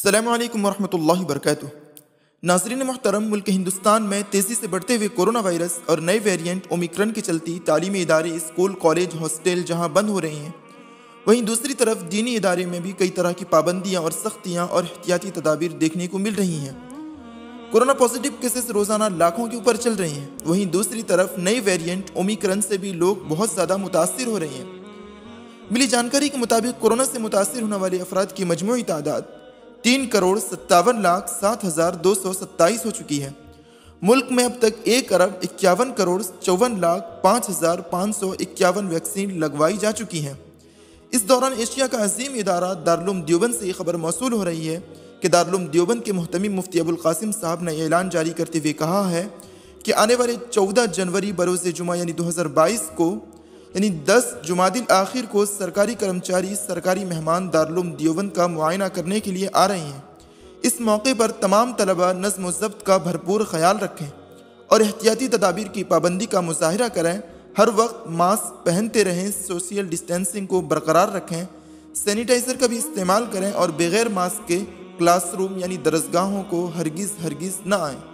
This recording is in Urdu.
السلام علیکم ورحمۃ اللہ وبرکاتہ۔ ناظرین محترم، ملک ہندوستان میں تیزی سے بڑھتے ہوئے کورونا وائرس اور نئے ویرینٹ اومیکرن کے چلتی تعلیمی ادارے، اسکول، کالج، ہاسٹل جہاں بند ہو رہے ہیں، وہیں دوسری طرف دینی ادارے میں بھی کئی طرح کی پابندیاں اور سختیاں اور احتیاطی تدابیر دیکھنے کو مل رہی ہیں۔ کورونا پازیٹیو کیسز روزانہ لاکھوں کے اوپر چل رہے ہیں، وہیں دوسری طرف نئے ویرینٹ اومیکرن سے بھی لوگ بہت زیادہ متاثر ہو رہے ہیں۔ ملی جانکاری کے مطابق کورونا سے متاثر ہونے والے افراد کی مجموعی تعداد 3,57,02,227 ہو چکی ہے۔ ملک میں اب تک 1,51,54,05,551 ویکسین لگوائی جا چکی ہیں۔ اس دوران ایشیا کا عظیم ادارہ دارالعلوم دیوبند سے یہ خبر موصول ہو رہی ہے کہ دارالعلوم دیوبند کے محتمم مفتی ابوالقاسم صاحب نے اعلان جاری کرتے ہوئے کہا ہے کہ آنے والے 14 جنوری بروز جمعہ یعنی 2022 کو یعنی 10 جمادی الاخر کو سرکاری کرمچاری، سرکاری مہمان دارالعلوم دیوبند کا معائنہ کرنے کے لیے آ رہے ہیں۔ اس موقع پر تمام طلبہ نظم و ضبط کا بھرپور خیال رکھیں اور احتیاطی تدابیر کی پابندی کا مظاہرہ کریں۔ ہر وقت ماسک پہنتے رہیں، سوشل ڈسٹینسنگ کو برقرار رکھیں، سینیٹائزر کا بھی استعمال کریں اور بغیر ماسک کے کلاس روم یعنی درسگاہوں کو ہرگز نہ آئیں۔